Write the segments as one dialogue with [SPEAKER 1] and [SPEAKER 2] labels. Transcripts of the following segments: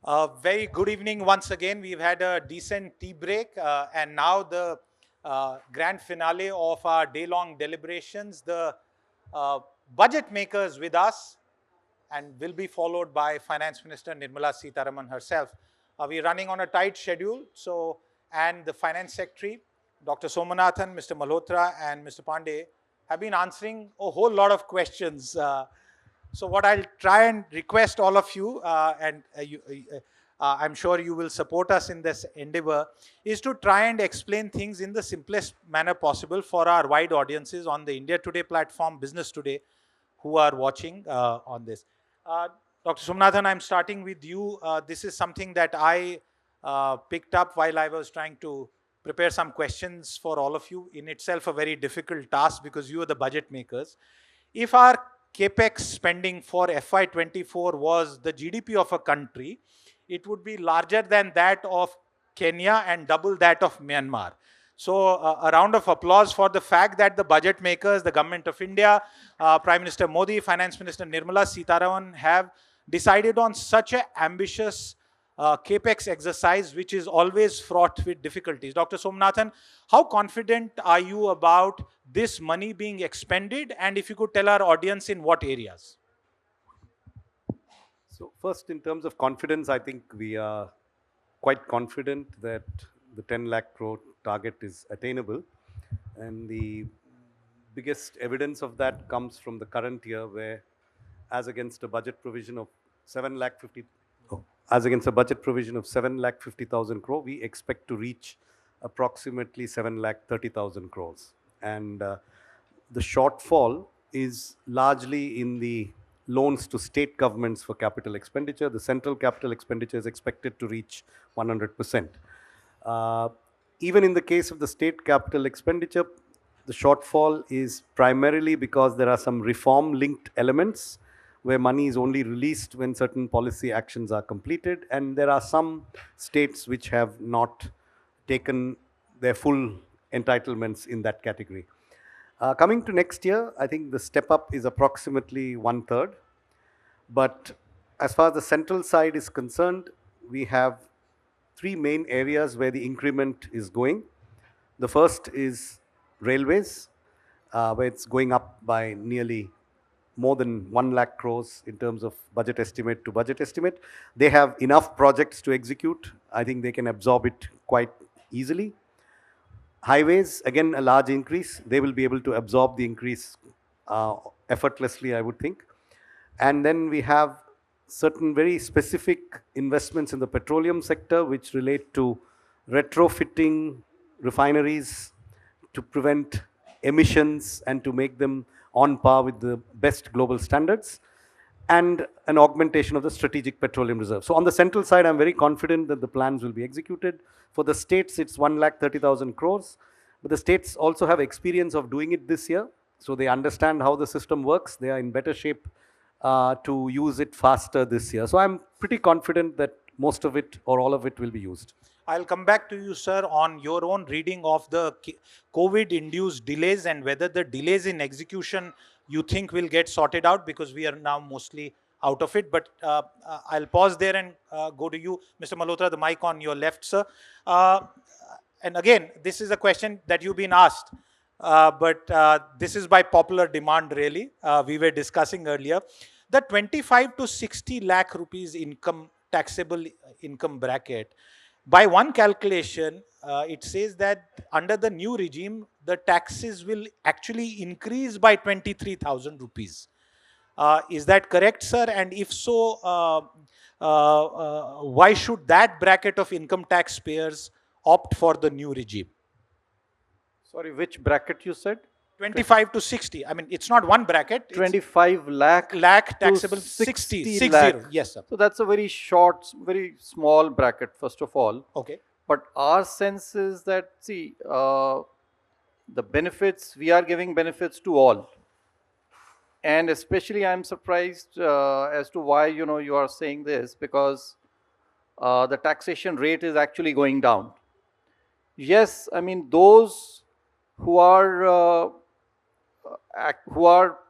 [SPEAKER 1] Very good evening once again. We've had a decent tea break and now the grand finale of our day-long deliberations. The uh, budget makers with us and will be followed by Finance Minister Nirmala Sitharaman herself. We're running on a tight schedule, and the Finance Secretary, Dr. Somanathan, Mr. Malhotra, and Mr. Pandey have been answering a whole lot of questions. So what I'll try and request all of you, I'm sure you will support us in this endeavor, is to try and explain things in the simplest manner possible for our wide audiences on the India Today platform, Business Today, who are watching on this. Uh, Dr. Somnathan, I'm starting with you. This is something that I picked up while I was trying to prepare some questions for all of you. In itself, a very difficult task because you are the budget makers. If our Capex spending for FY24 was the GDP of a country, it would be larger than that of Kenya and double that of Myanmar. So, a round of applause for the fact that the budget makers, the government of India, Prime Minister Modi, Finance Minister Nirmala Sitharaman have decided on such an ambitious Capex exercise, which is always fraught with difficulties. Dr. Somnathan, how confident are you about this money being expended? And if you could tell our audience in what areas?
[SPEAKER 2] So first, in terms of confidence, I think we are quite confident that the 10 lakh crore target is attainable. And the biggest evidence of that comes from the current year, where as against a budget provision of 7 lakh 50, as against a budget provision of 7 lakh 50,000 crore, we expect to reach approximately 7 lakh 30,000 crores. And the shortfall is largely in the loans to state governments for capital expenditure. The central capital expenditure is expected to reach 100%. Even in the case of the state capital expenditure, the shortfall is primarily because there are some reform-linked elements where money is only released when certain policy actions are completed, and there are some states which have not taken their full entitlements in that category. Coming to next year, I think the step up is approximately 1/3. But as far as the central side is concerned, we have three main areas where the increment is going. The first is railways, where it's going up by nearly more than 1 lakh crores in terms of budget estimate to budget estimate. They have enough projects to execute. I think they can absorb it quite easily. Highways, again, a large increase. They will be able to absorb the increase effortlessly, I would think. And then we have certain very specific investments in the petroleum sector, which relate to retrofitting refineries to prevent emissions and to make them on par with the best global standards, and an augmentation of the strategic petroleum reserve. So on the central side, I'm very confident that the plans will be executed. For the states, it's 1,30,000 crores. But the states also have experience of doing it this year. So they understand how the system works. They are in better shape to use it faster this year. So I'm pretty confident that most of it or all of it will be used.
[SPEAKER 1] I'll come back to you, sir, on your own reading of the COVID-induced delays and whether the delays in execution you think will get sorted out, because we are now mostly out of it. But I'll pause there and go to you, Mr. Malhotra, the mic on your left, sir. And again, this is a question that you've been asked, but this is by popular demand, really. We were discussing earlier. The 25 to 60 lakh rupees taxable income bracket, by one calculation, it says that under the new regime, the taxes will actually increase by 23,000 rupees. Is that correct, sir? And if so, why should that bracket of income taxpayers opt for the new regime?
[SPEAKER 3] Sorry, which bracket you said?
[SPEAKER 1] 25 to 60. I mean, it's not one bracket.
[SPEAKER 3] 25 lakh
[SPEAKER 1] taxable,
[SPEAKER 3] to
[SPEAKER 1] 60.
[SPEAKER 3] 60 lakh.
[SPEAKER 1] Yes, sir.
[SPEAKER 3] So that's a very short, very small bracket, first of all.
[SPEAKER 1] Okay.
[SPEAKER 3] But our sense is that, see, the benefits, we are giving benefits to all. And especially I'm surprised as to why, you are saying this, because the taxation rate is actually going down. Yes, I mean, those who are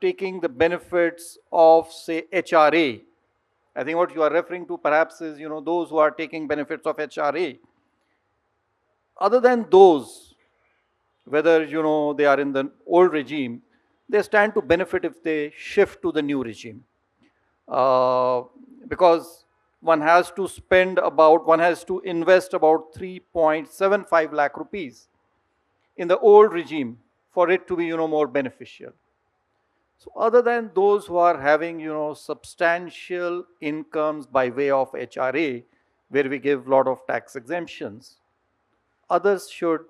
[SPEAKER 3] taking the benefits of, say, HRA, I think what you are referring to perhaps is, those who are taking benefits of HRA. Other than those, whether, they are in the old regime, they stand to benefit if they shift to the new regime. Uh, because one has to invest about 3.75 lakh rupees in the old regime for it to be, more beneficial. So other than those who are having, substantial incomes by way of HRA, where we give a lot of tax exemptions, others should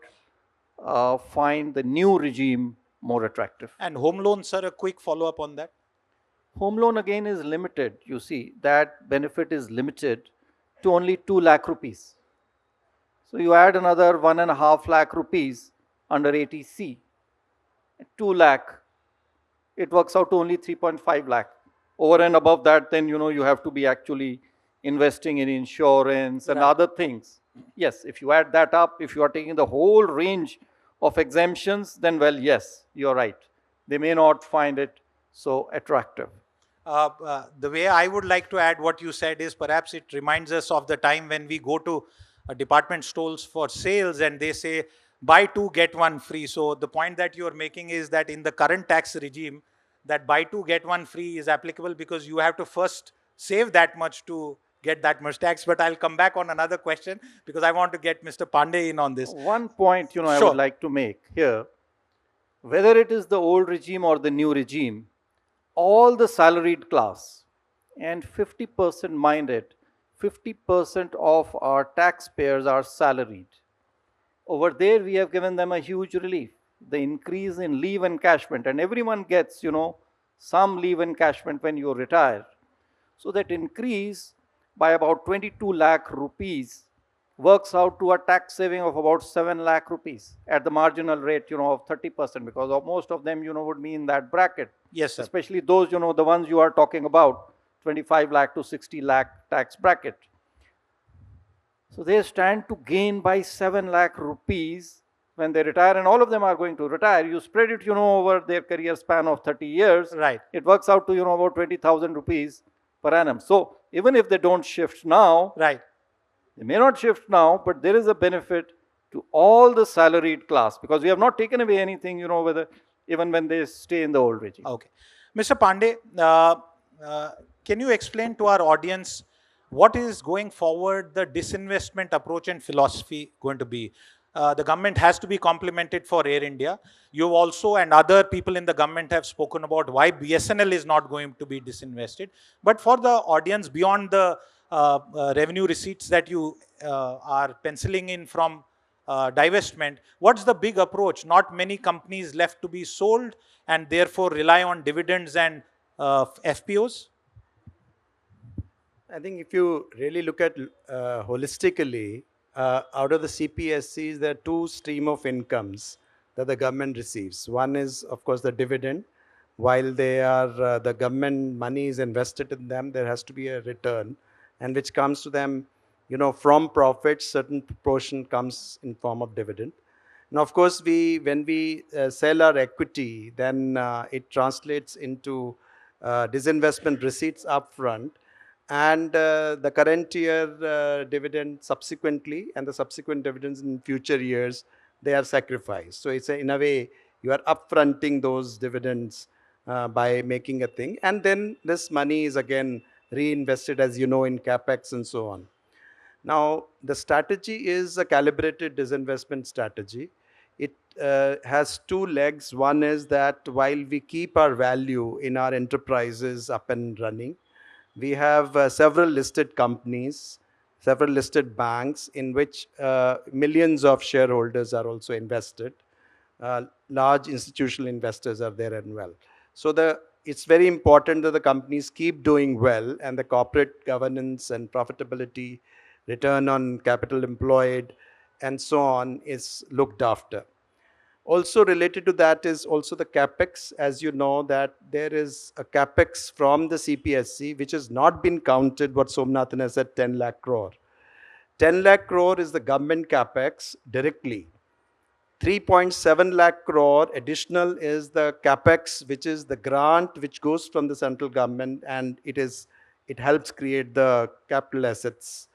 [SPEAKER 3] find the new regime more attractive.
[SPEAKER 1] And home loans, sir, a quick follow-up on that.
[SPEAKER 3] Home loan again is limited. You see, that benefit is limited to only 2 lakh rupees. So you add another 1.5 lakh rupees under 80C, 2 lakh, it works out to only 3.5 lakh. Over and above that, then, you have to be actually investing in insurance and other things. Yes, if you add that up, if you are taking the whole range of exemptions, then, well, yes, you're right. They may not find it so attractive.
[SPEAKER 1] The way I would like to add what you said is perhaps it reminds us of the time when we go to department stores for sales and they say buy two get one free. So the point that you are making is that in the current tax regime, that buy two get one free is applicable because you have to first save that much to get that much tax. But I'll come back on another question because I want to get Mr. Pandey in on this.
[SPEAKER 3] One point, I
[SPEAKER 1] Sure.
[SPEAKER 3] would like to make here, whether it is the old regime or the new regime, all the salaried class, and 50% mind it, 50% of our taxpayers are salaried. Over there, we have given them a huge relief. The increase in leave encashment, and everyone gets, some leave encashment when you retire. So that increase by about 22 lakh rupees works out to a tax saving of about 7 lakh rupees at the marginal rate, of 30%, because most of them, would be in that bracket.
[SPEAKER 1] Yes, sir.
[SPEAKER 3] Especially those, the ones you are talking about, 25 lakh to 60 lakh tax bracket. So they stand to gain by 7 lakh rupees when they retire, and all of them are going to retire. You spread it, over their career span of 30 years.
[SPEAKER 1] Right.
[SPEAKER 3] It works out to, about 20,000 rupees per annum. So even if they don't shift now,
[SPEAKER 1] right,
[SPEAKER 3] they may not shift now, but there is a benefit to all the salaried class because we have not taken away anything, whether even when they stay in the old regime.
[SPEAKER 1] Okay. Mr. Pandey, can you explain to our audience what is going forward the disinvestment approach and philosophy going to be? The government has to be complemented for Air India. You also and other people in the government have spoken about why BSNL is not going to be disinvested. But for the audience, beyond the revenue receipts that you are penciling in from divestment, what's the big approach? Not many companies left to be sold and therefore rely on dividends and FPOs?
[SPEAKER 4] I think if you really look at holistically, out of the CPSCs, there are two streams of incomes that the government receives. One is, of course, the dividend. While they are the government money is invested in them, there has to be a return, and which comes to them, from profits. Certain proportion comes in form of dividend. And of course, when we sell our equity, then it translates into disinvestment receipts upfront. And the current year dividend subsequently, and the subsequent dividends in future years, they are sacrificed. So it's in a way, you are upfronting those dividends by making a thing. And then this money is again reinvested, as you know, in Capex and so on. Now, the strategy is a calibrated disinvestment strategy. It has two legs. One is that while we keep our value in our enterprises up and running, we have several listed companies, several listed banks in which millions of shareholders are also invested. Large institutional investors are there as well. So it's very important that the companies keep doing well and the corporate governance and profitability, return on capital employed, and so on is looked after. Also related to that is also the Capex. As you know, that there is a Capex from the CPSC, which has not been counted, what Somanathan has said, 10 lakh crore. 10 lakh crore is the government Capex directly. 3.7 lakh crore additional is the Capex, which is the grant which goes from the central government, and it is it helps create the capital assets.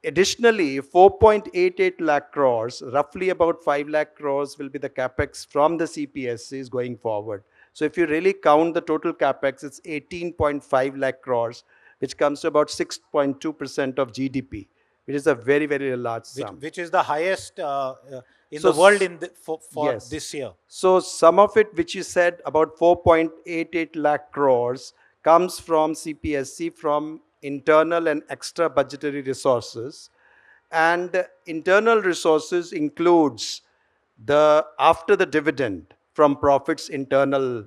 [SPEAKER 4] Additionally, 4.88 lakh crores, roughly about 5 lakh crores will be the capex from the CPSCs going forward. So if you really count the total capex, it's 18.5 lakh crores, which comes to about 6.2% of GDP, which is a very, very large sum.
[SPEAKER 1] Which is the highest in
[SPEAKER 4] So
[SPEAKER 1] the world in for
[SPEAKER 4] yes.
[SPEAKER 1] this year.
[SPEAKER 4] So some of it, which you said about 4.88 lakh crores, comes from CPSC, from internal and extra budgetary resources. And internal resources includes the after the dividend from profits internal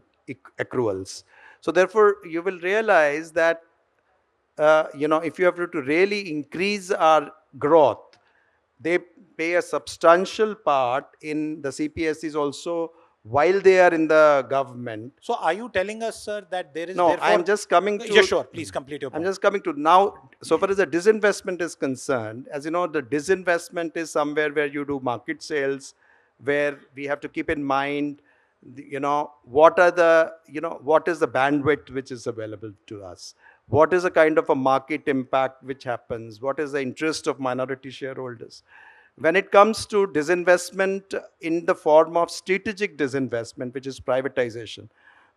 [SPEAKER 4] accruals. So therefore, you will realize that if you have to really increase our growth, they pay a substantial part in the CPSCs also while they are in the government.
[SPEAKER 1] So are you telling us, sir, that there is
[SPEAKER 4] No,
[SPEAKER 1] therefore...
[SPEAKER 4] I'm just coming to...
[SPEAKER 1] Yeah, sure. Please complete your point.
[SPEAKER 4] I'm just coming to now, so far as the disinvestment is concerned, as you know, the disinvestment is somewhere where you do market sales, where we have to keep in mind, what is the bandwidth which is available to us? What is the kind of a market impact which happens? What is the interest of minority shareholders? When it comes to disinvestment in the form of strategic disinvestment, which is privatization,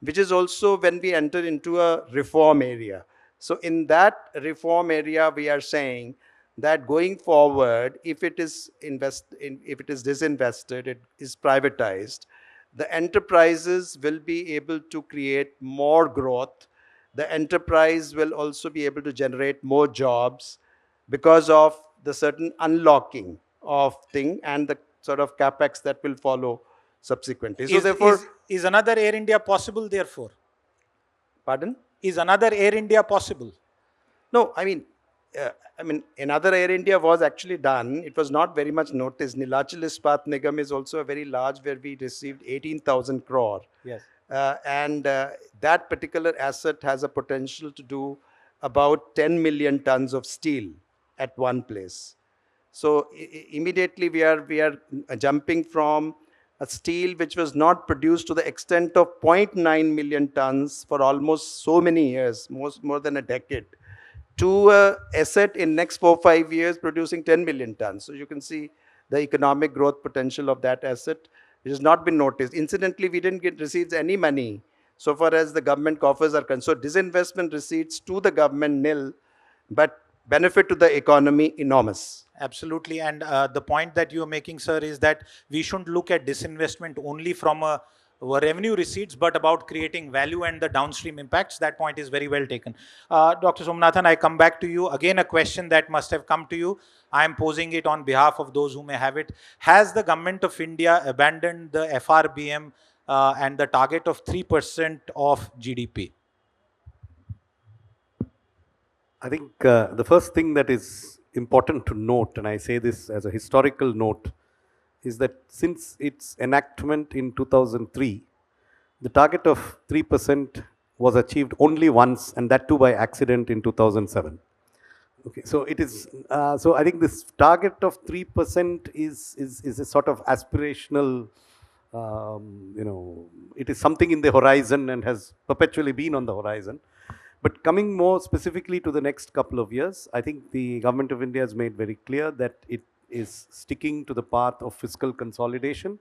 [SPEAKER 4] which is also when we enter into a reform area. So in that reform area, we are saying that going forward, if it is disinvested, it is privatized, the enterprises will be able to create more growth. The enterprise will also be able to generate more jobs because of the certain unlocking of thing and the sort of capex that will follow subsequently. So therefore,
[SPEAKER 1] is another Air India possible, therefore?
[SPEAKER 4] Pardon?
[SPEAKER 1] Is another Air India possible?
[SPEAKER 4] No, I mean, another Air India was actually done. It was not very much noticed. Nilachal Ispat Nigam is also a very large, where we received 18,000 crore.
[SPEAKER 1] Yes.
[SPEAKER 4] And that particular asset has a potential to do about 10 million tons of steel at one place. So immediately we are jumping from a steel which was not produced to the extent of 0.9 million tons for almost so many years, more than a decade, to an asset in next 4-5 years producing 10 million tons. So you can see the economic growth potential of that asset, which has not been noticed. Incidentally, we didn't receive any money so far as the government coffers are concerned. So disinvestment receipts to the government nil, but benefit to the economy enormous.
[SPEAKER 1] Absolutely. And the point that you are making, sir, is that we shouldn't look at disinvestment only from a revenue receipts, but about creating value and the downstream impacts. That point is very well taken. Dr. Somanathan, I come back to you. Again, a question that must have come to you. I am posing it on behalf of those who may have it. Has the government of India abandoned the FRBM and the target of 3% of GDP?
[SPEAKER 2] I think the first thing that is important to note, and I say this as a historical note, is that since its enactment in 2003, the target of 3% was achieved only once, and that too by accident in 2007. Okay, so it is. So I think this target of 3% is a sort of aspirational. It is something in the horizon and has perpetually been on the horizon. But coming more specifically to the next couple of years, I think the government of India has made very clear that it is sticking to the path of fiscal consolidation,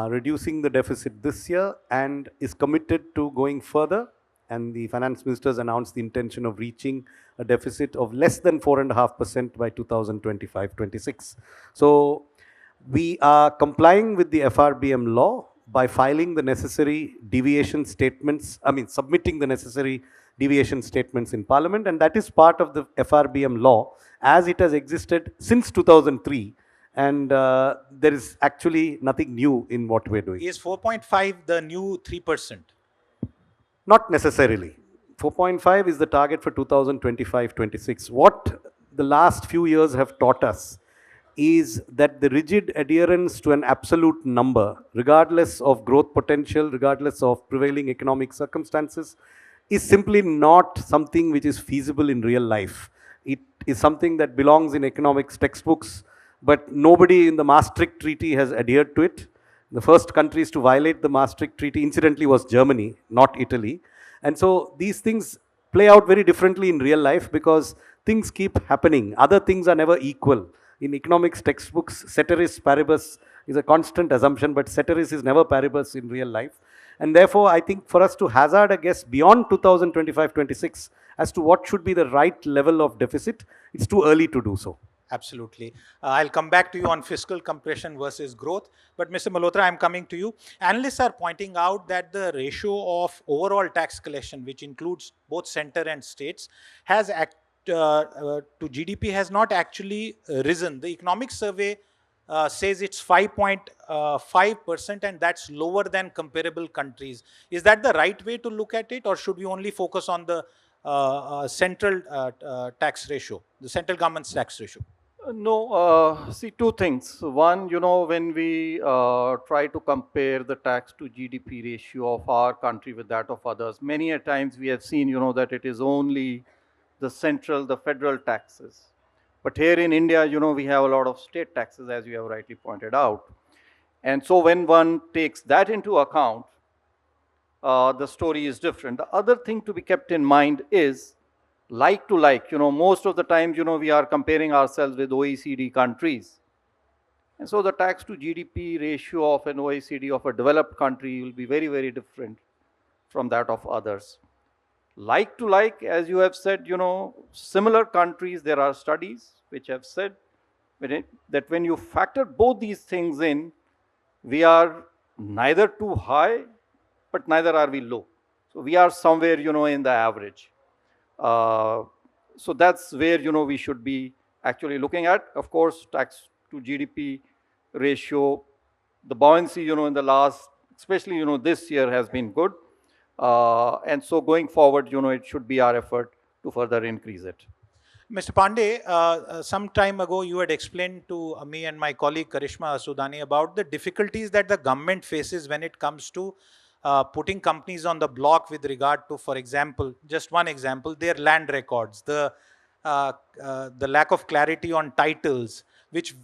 [SPEAKER 2] reducing the deficit this year, and is committed to going further. And the finance ministers announced the intention of reaching a deficit of less than 4.5% by 2025-26. So we are complying with the FRBM law by filing the necessary deviation statements, submitting the necessary deviation statements in Parliament, and that is part of the FRBM law as it has existed since 2003, and there is actually nothing new in what we're doing.
[SPEAKER 1] Is 4.5 the new 3%?
[SPEAKER 2] Not necessarily. 4.5 is the target for 2025-26. What the last few years have taught us is that the rigid adherence to an absolute number, regardless of growth potential, regardless of prevailing economic circumstances, is simply not something which is feasible in real life. It is something that belongs in economics textbooks, but nobody in the Maastricht Treaty has adhered to it. The first countries to violate the Maastricht Treaty, incidentally, was Germany, not Italy. And so these things play out very differently in real life because things keep happening. Other things are never equal. In economics textbooks, ceteris paribus is a constant assumption, but ceteris is never paribus in real life. And therefore, I think for us to hazard a guess beyond 2025-26 as to what should be the right level of deficit, it's too early to do so.
[SPEAKER 1] Absolutely. I'll come back to you on fiscal compression versus growth. But Mr. Malhotra, I'm coming to you. Analysts are pointing out that the ratio of overall tax collection, which includes both center and states, has to GDP has not actually risen. The economic survey says it's 5.5%, and that's lower than comparable countries. Is that the right way to look at it, or should we only focus on the central tax ratio, the central government's tax ratio?
[SPEAKER 3] No, see, two things. One, when we try to compare the tax to GDP ratio of our country with that of others, many a times we have seen, that it is only the federal taxes. But here in India, we have a lot of state taxes, as you have rightly pointed out. And so when one takes that into account, the story is different. The other thing to be kept in mind is like to like, most of the times, we are comparing ourselves with OECD countries. And so the tax to GDP ratio of an OECD, of a developed country, will be very, very different from that of others. Like to like, as you have said, similar countries, there are studies which have said that when you factor both these things in, we are neither too high, but neither are we low. So we are somewhere, in the average. So that's where, we should be actually looking at. Of course, tax to GDP ratio, the buoyancy, in the last, especially, this year has been good. And so going forward, it should be our effort to further increase it.
[SPEAKER 1] Mr. Pandey, some time ago you had explained to me and my colleague Karishma Asudani about the difficulties that the government faces when it comes to putting companies on the block with regard to, for example, just one example, their land records, the lack of clarity on titles, which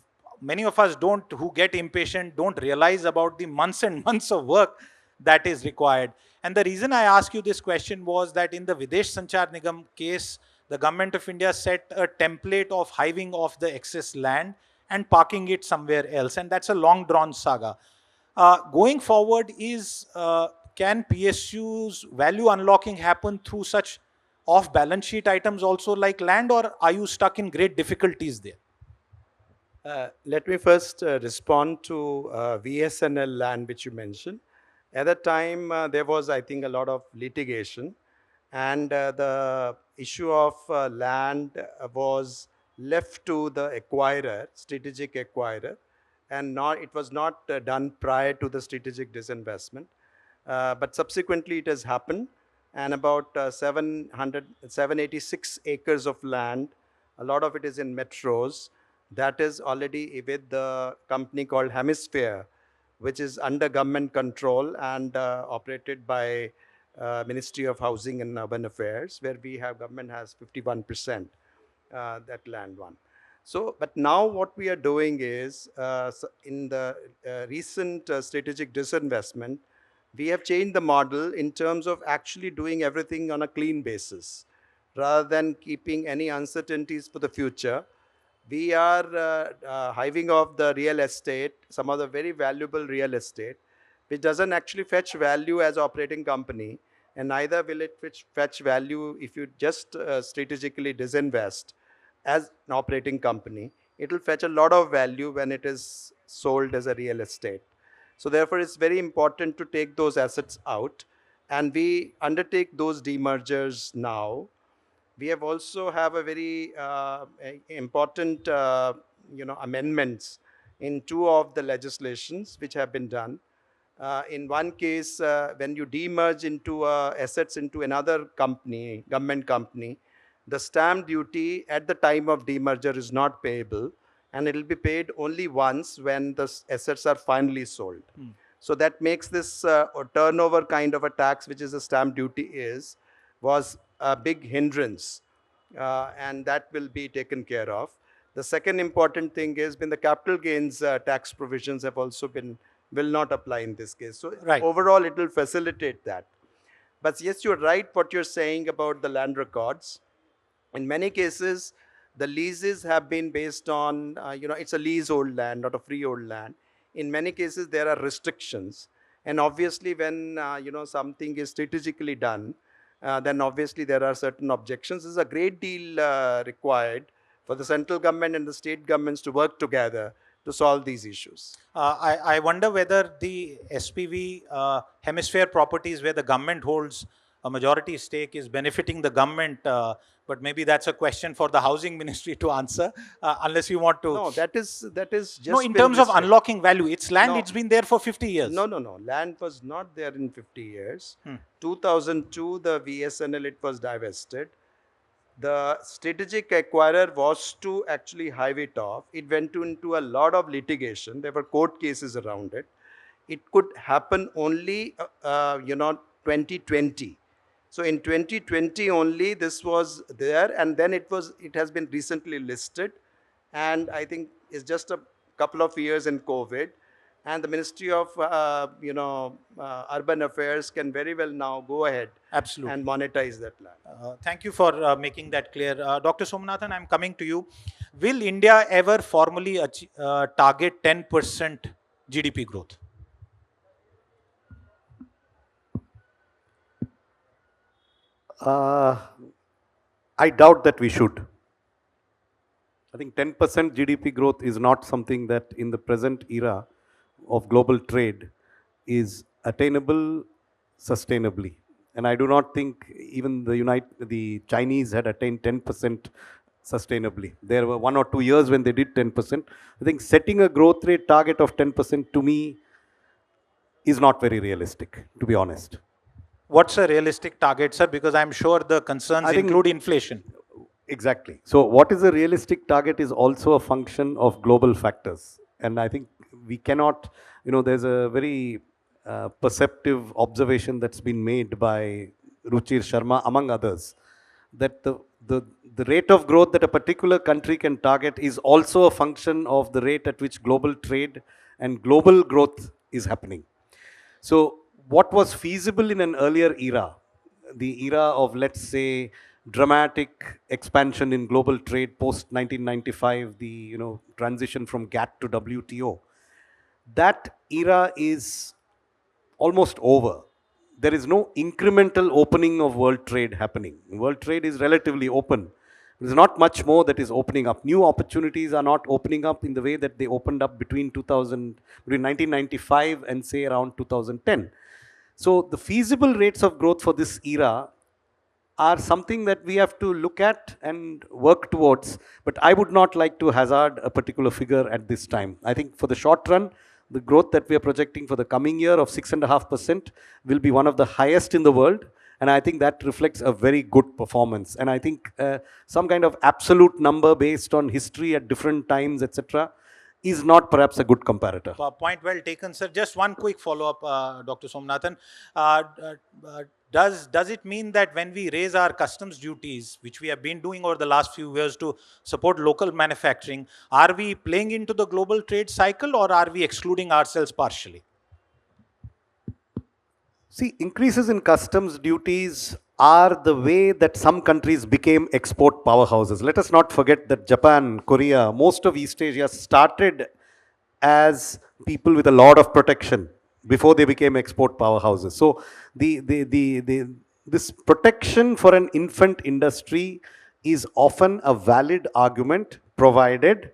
[SPEAKER 1] many of us who get impatient, don't realize about the months and months of work that is required. And the reason I ask you this question was that in the Videsh Sanchar Nigam case, the government of India set a template of hiving off the excess land and parking it somewhere else. And that's a long drawn saga. Going forward, can PSU's value unlocking happen through such off balance sheet items also like land, or are you stuck in great difficulties there?
[SPEAKER 4] Let me first respond to VSNL land, which you mentioned. At that time, there was, I think, a lot of litigation, and the issue of land was left to the acquirer, strategic acquirer, and it was not done prior to the strategic disinvestment. But subsequently, it has happened, and about 786 acres of land, a lot of it is in metros, that is already with the company called Hemisphere, which is under government control and operated by Ministry of Housing and Urban Affairs, where government has 51% that land one. So, but now what we are doing is, in the recent strategic disinvestment, we have changed the model in terms of actually doing everything on a clean basis. Rather than keeping any uncertainties for the future, we are hiving off the real estate, some of the very valuable real estate, which doesn't actually fetch value as operating company, and neither will it fetch value if you just strategically disinvest as an operating company. It will fetch a lot of value when it is sold as a real estate. So therefore, it's very important to take those assets out, and we undertake those demergers now. We have also have a very important amendments in two of the legislations which have been done. In one case, when you demerge into assets into another company, government company, the stamp duty at the time of demerger is not payable, and it will be paid only once when the assets are finally sold. So that makes this turnover kind of a tax, which is a stamp duty was a big hindrance, and that will be taken care of. The second important thing is when the capital gains tax provisions have also will not apply in this case. So
[SPEAKER 1] Right.
[SPEAKER 4] Overall, it will facilitate that. But yes, you're right what you're saying about the land records. In many cases, the leases have been based on, it's a leasehold land, not a freehold land. In many cases, there are restrictions. And obviously, when, something is strategically done, then obviously there are certain objections. There's a great deal required for the central government and the state governments to work together to solve these issues.
[SPEAKER 1] I wonder whether the SPV hemisphere properties where the government holds a majority stake is benefiting the government, but maybe that's a question for the housing ministry to answer, unless you want to.
[SPEAKER 4] No, that is just
[SPEAKER 1] No, in
[SPEAKER 4] been
[SPEAKER 1] terms of
[SPEAKER 4] listed.
[SPEAKER 1] unlocking value, it's land,
[SPEAKER 4] No.
[SPEAKER 1] it's been there for 50 years.
[SPEAKER 4] No. Land was not there in 50 years. 2002, the VSNL, it was divested. The strategic acquirer was to actually hive it off. It went into a lot of litigation. There were court cases around it. It could happen only, 2020. So in 2020 only this was there, and then it has been recently listed, and I think it's just a couple of years in COVID, and the Ministry of Urban Affairs can very well now go ahead
[SPEAKER 1] Absolutely.
[SPEAKER 4] and monetize that land.
[SPEAKER 1] Thank you for making that clear. Dr. Somanathan, I'm coming to you. Will India ever formally target 10% GDP growth?
[SPEAKER 2] I doubt that we should. I think 10% GDP growth is not something that in the present era of global trade is attainable sustainably. And I do not think even the Chinese had attained 10% sustainably. There were 1 or 2 years when they did 10%. I think setting a growth rate target of 10% to me is not very realistic, to be honest.
[SPEAKER 1] What's a realistic target, sir? Because I'm sure the concerns include inflation.
[SPEAKER 2] Exactly. So what is a realistic target is also a function of global factors. And I think we cannot, there's a very perceptive observation that's been made by Ruchir Sharma, among others, that the rate of growth that a particular country can target is also a function of the rate at which global trade and global growth is happening. So what was feasible in an earlier era, the era of, let's say, dramatic expansion in global trade post 1995, the transition from GATT to WTO, that era is almost over. There is no incremental opening of world trade happening. World trade is relatively open. There's not much more that is opening up. New opportunities are not opening up in the way that they opened up between 1995 and say around 2010. So the feasible rates of growth for this era are something that we have to look at and work towards, but I would not like to hazard a particular figure at this time. I think for the short run, the growth that we are projecting for the coming year of 6.5% will be one of the highest in the world, and I think that reflects a very good performance. And I think some kind of absolute number based on history at different times, etc., is not perhaps a good comparator.
[SPEAKER 1] Point well taken, sir. Just one quick follow-up, Dr. Somanathan. Does it mean that when we raise our customs duties, which we have been doing over the last few years to support local manufacturing, are we playing into the global trade cycle, or are we excluding ourselves partially?
[SPEAKER 2] See, increases in customs duties are the way that some countries became export powerhouses. Let us not forget that Japan, Korea, most of East Asia started as people with a lot of protection before they became export powerhouses. So this protection for an infant industry is often a valid argument, provided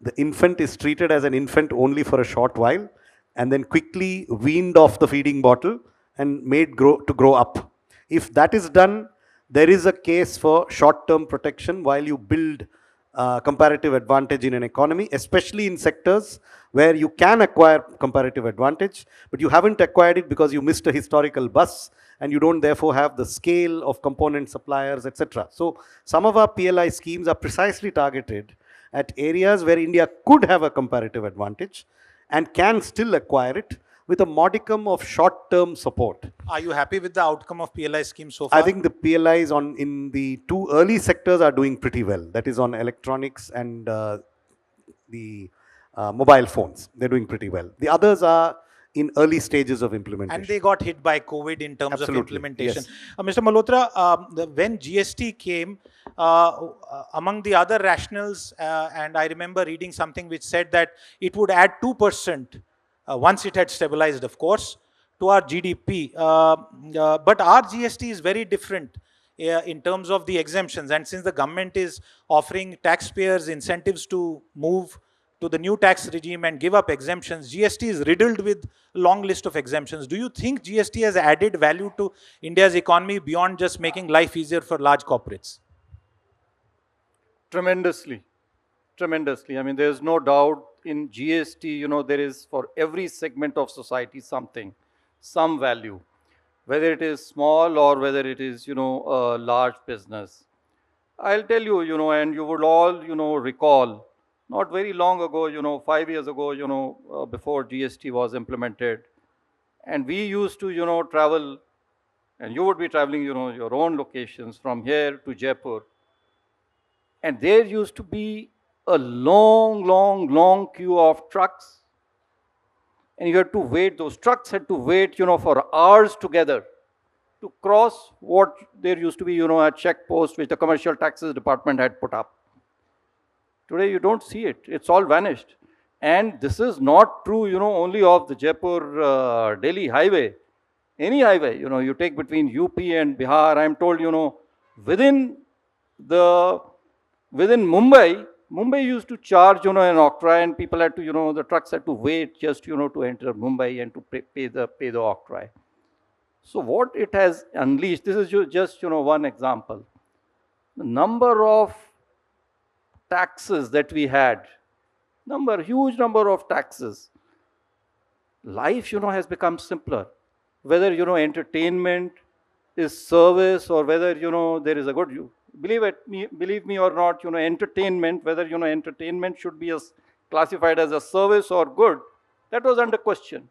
[SPEAKER 2] the infant is treated as an infant only for a short while and then quickly weaned off the feeding bottle and made to grow up. If that is done, there is a case for short-term protection while you build comparative advantage in an economy, especially in sectors where you can acquire comparative advantage, but you haven't acquired it because you missed a historical bus and you don't therefore have the scale of component suppliers, etc. So some of our PLI schemes are precisely targeted at areas where India could have a comparative advantage and can still acquire it with a modicum of short-term support.
[SPEAKER 1] Are you happy with the outcome of PLI scheme so far?
[SPEAKER 2] I think the PLIs in the two early sectors are doing pretty well. That is on electronics and the mobile phones. They're doing pretty well. The others are in early stages of implementation.
[SPEAKER 1] And they got hit by COVID in terms of
[SPEAKER 2] Absolutely,
[SPEAKER 1] implementation.
[SPEAKER 2] yes.
[SPEAKER 1] Mr. Malhotra, when GST came, among the other rationals, and I remember reading something which said that it would add 2%, once it had stabilized, of course, to our GDP. But our GST is very different in terms of the exemptions. And since the government is offering taxpayers incentives to move to the new tax regime and give up exemptions, GST is riddled with a long list of exemptions. Do you think GST has added value to India's economy beyond just making life easier for large corporates?
[SPEAKER 3] Tremendously. Tremendously. I mean, there's no doubt in GST, there is for every segment of society something, some value, whether it is small or whether it is, a large business. I'll tell you, and you would all, recall, not very long ago, 5 years ago, before GST was implemented, and we used to, travel, and you would be traveling, your own locations from here to Jaipur. And there used to be a long queue of trucks. And you had to wait, those trucks had to wait, for hours together to cross what there used to be, a checkpost which the commercial taxes department had put up. Today you don't see it, it's all vanished. And this is not true, only of the Jaipur-Delhi highway. Any highway, you take between UP and Bihar, I'm told, within Mumbai used to charge, an octroi, and people had to, the trucks had to wait just, to enter Mumbai and to pay the octroi. So what it has unleashed, this is just, one example. The number of taxes that we had, huge number of taxes. Life, has become simpler. Whether, entertainment is service or whether, there is a good, believe me or not, entertainment, whether, entertainment should be classified as a service or good, that was under question.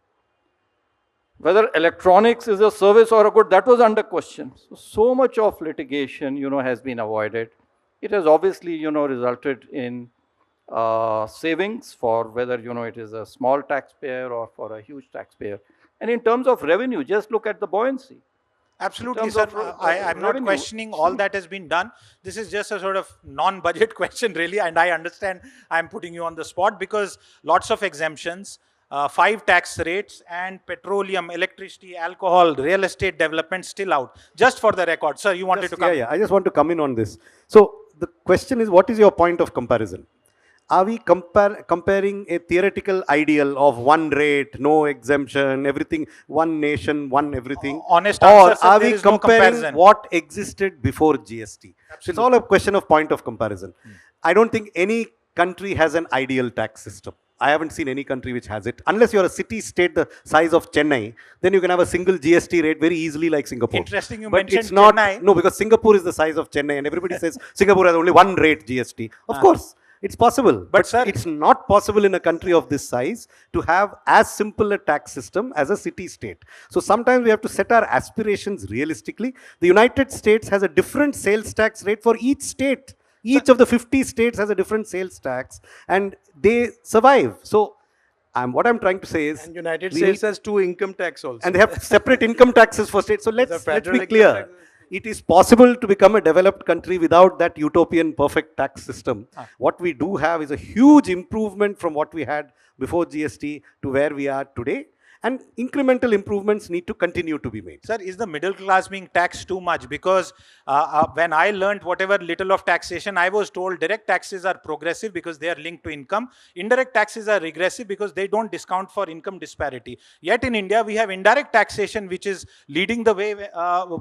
[SPEAKER 3] Whether electronics is a service or a good, that was under question. So much of litigation, has been avoided. It has obviously, resulted in savings for whether, it is a small taxpayer or for a huge taxpayer. And in terms of revenue, just look at the buoyancy.
[SPEAKER 1] Absolutely, sir. I'm not questioning all that has been done. This is just a sort of non-budget question, really, and I understand I'm putting you on the spot because lots of exemptions, 5 tax rates, and petroleum, electricity, alcohol, real estate development still out. Just for the record, sir, you wanted to come.
[SPEAKER 2] Yeah, I just want to come in on this. So the question is, what is your point of comparison? Are we comparing a theoretical ideal of one rate, no exemption, everything, one nation, one everything?
[SPEAKER 1] Honest answer, sir,
[SPEAKER 2] or are
[SPEAKER 1] there
[SPEAKER 2] we
[SPEAKER 1] is no
[SPEAKER 2] comparing
[SPEAKER 1] comparison.
[SPEAKER 2] what existed before GST? So it's all a question of point of comparison. I don't think any country has an ideal tax system. I haven't seen any country which has it. Unless you're a city-state the size of Chennai, then you can have a single GST rate very easily like Singapore.
[SPEAKER 1] Interesting you
[SPEAKER 2] but
[SPEAKER 1] mentioned
[SPEAKER 2] it's not,
[SPEAKER 1] Chennai.
[SPEAKER 2] No, because Singapore is the size of Chennai and everybody says Singapore has only one rate GST. Of course. It's possible, but
[SPEAKER 1] sir,
[SPEAKER 2] it's not possible in a country of this size to have as simple a tax system as a city-state. So sometimes we have to set our aspirations realistically. The United States has a different sales tax rate for each state. Each of the 50 states has a different sales tax and they survive. So what I'm trying to say is...
[SPEAKER 4] And United States has 2 income tax also.
[SPEAKER 2] And they have separate income taxes for states. So let's be clear. It is possible to become a developed country without that utopian perfect tax system. What we do have is a huge improvement from what we had before GST to where we are today. And incremental improvements need to continue to be made.
[SPEAKER 1] Sir, is the middle class being taxed too much? Because when I learned whatever little of taxation, I was told direct taxes are progressive because they are linked to income. Indirect taxes are regressive because they don't discount for income disparity. Yet in India, we have indirect taxation, which is leading the way versus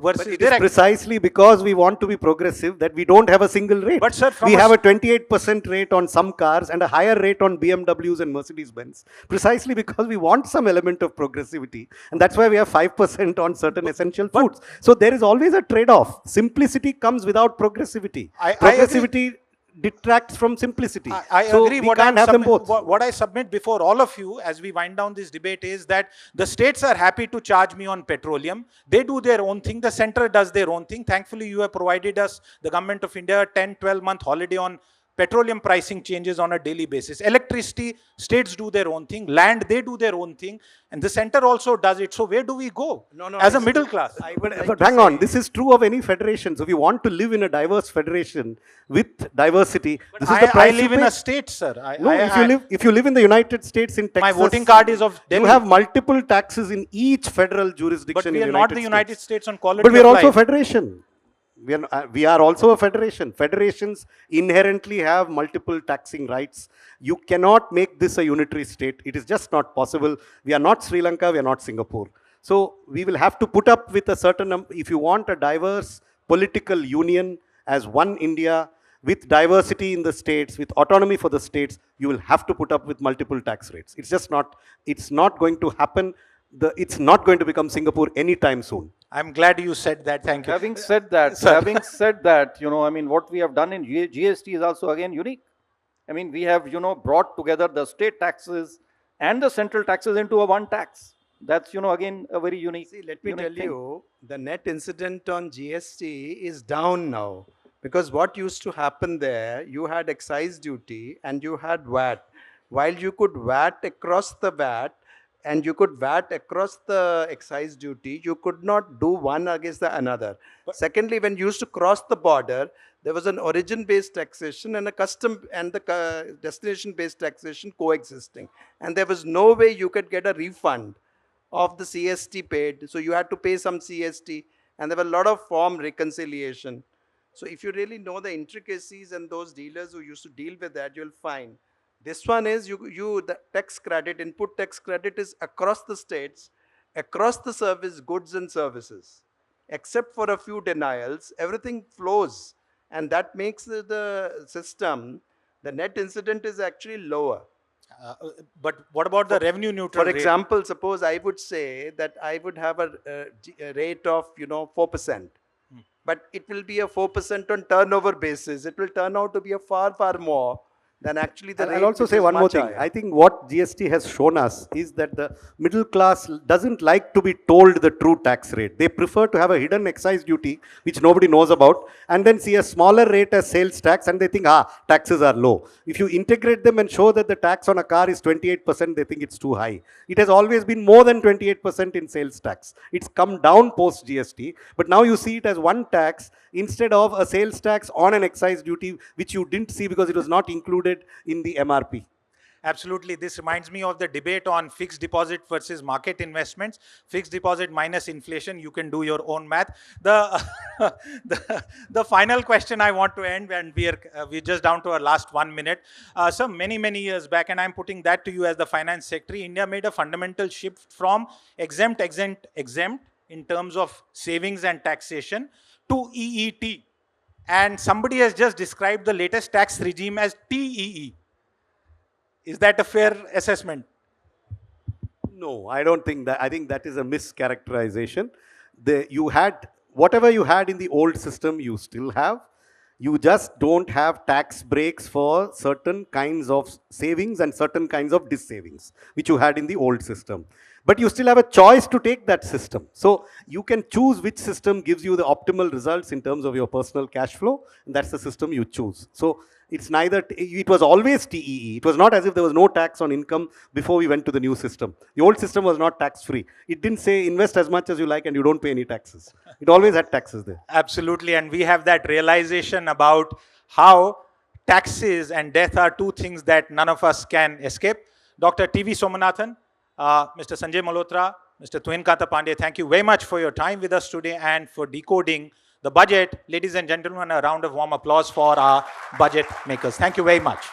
[SPEAKER 2] but it
[SPEAKER 1] direct.
[SPEAKER 2] Is precisely because we want to be progressive that we don't have a single rate.
[SPEAKER 1] But sir,
[SPEAKER 2] we have a 28% rate on some cars and a higher rate on BMWs and Mercedes-Benz. Precisely because we want some element of progressivity, and that's why we have 5% on certain essential foods. So there is always a trade-off. Simplicity comes without progressivity. Progressivity detracts from simplicity.
[SPEAKER 1] I agree.
[SPEAKER 2] We can't have them both.
[SPEAKER 1] What I submit before all of you as we wind down this debate is that the states are happy to charge me on petroleum. They do their own thing. The center does their own thing. Thankfully, you have provided us, the government of India, 10-12 month holiday on Petroleum pricing changes on a daily basis. Electricity, states do their own thing. Land, they do their own thing. And the center also does it. So where do we go as a middle class?
[SPEAKER 2] But hang on, this is true of any federation. So if you want to live in a diverse federation with diversity, this is the
[SPEAKER 1] I
[SPEAKER 2] price
[SPEAKER 1] live
[SPEAKER 2] you
[SPEAKER 1] in
[SPEAKER 2] pay.
[SPEAKER 1] a state, sir.
[SPEAKER 2] If you live in the United States, in Texas,
[SPEAKER 1] my voting card is of Delhi.
[SPEAKER 2] you have multiple taxes in each federal jurisdiction.
[SPEAKER 1] But we
[SPEAKER 2] in
[SPEAKER 1] are
[SPEAKER 2] the
[SPEAKER 1] not the United States on quality
[SPEAKER 2] But we are
[SPEAKER 1] of
[SPEAKER 2] also a
[SPEAKER 1] life.
[SPEAKER 2] federation. We are also a federation. Federations inherently have multiple taxing rights. You cannot make this a unitary state. It is just not possible. We are not Sri Lanka. We are not Singapore. So we will have to put up with a certain, if you want a diverse political union as one India, with diversity in the states, with autonomy for the states, you will have to put up with multiple tax rates. It's not going to happen. It's not going to become Singapore anytime soon.
[SPEAKER 1] I'm glad you said that. Thank you.
[SPEAKER 3] Having said that, I mean, what we have done in GST is also again unique. I mean, we have, brought together the state taxes and the central taxes into a one tax. That's, again, a very unique.
[SPEAKER 4] See, let me tell you, the net incident on GST is down now. Because what used to happen there, you had excise duty and you had VAT. While you could VAT across the VAT, and you could VAT across the excise duty, you could not do one against the another. Secondly, when you used to cross the border, there was an origin-based taxation and a custom and the destination-based taxation coexisting. And there was no way you could get a refund of the CST paid. So you had to pay some CST, and there were a lot of form reconciliation. So if you really know the intricacies and those dealers who used to deal with that, you'll find. This one is the tax credit, input tax credit is across the states, across the service, goods and services. Except for a few denials, everything flows. And that makes the system, the net incident is actually lower.
[SPEAKER 1] But what about the revenue neutral
[SPEAKER 4] For
[SPEAKER 1] rate?
[SPEAKER 4] example, suppose I would say that I would have a rate of 4%. But it will be a 4% on turnover basis. It will turn out to be a far, far more than actually the rate.
[SPEAKER 2] I'll also say one more thing. I think what GST has shown us is that the middle class doesn't like to be told the true tax rate. They prefer to have a hidden excise duty, which nobody knows about, and then see a smaller rate as sales tax, and they think, taxes are low. If you integrate them and show that the tax on a car is 28%, they think it's too high. It has always been more than 28% in sales tax. It's come down post GST, but now you see it as one tax instead of a sales tax on an excise duty, which you didn't see because it was not included in the MRP.
[SPEAKER 1] Absolutely. This reminds me of the debate on fixed deposit versus market investments. Fixed deposit minus inflation, you can do your own math. The final question I want to end, and we're just down to our last 1 minute. So many years back, and I'm putting that to you as the finance secretary, India made a fundamental shift from exempt in terms of savings and taxation to EET. And somebody has just described the latest tax regime as TEE. Is that a fair assessment?
[SPEAKER 2] No, I don't think that. I think that is a mischaracterization. Whatever you had in the old system, you still have. You just don't have tax breaks for certain kinds of savings and certain kinds of dissavings, which you had in the old system. But you still have a choice to take that system. So you can choose which system gives you the optimal results in terms of your personal cash flow, and that's the system you choose. So it's it was always TEE. It was not as if there was no tax on income before we went to the new system. The old system was not tax-free. It didn't say invest as much as you like and you don't pay any taxes. It always had taxes there.
[SPEAKER 1] Absolutely, and we have that realization about how taxes and death are two things that none of us can escape. Dr. T.V. Somanathan, Mr. Sanjay Malhotra, Mr. Tuhin Kanta Pandey, thank you very much for your time with us today and for decoding the budget. Ladies and gentlemen, a round of warm applause for our budget makers. Thank you very much.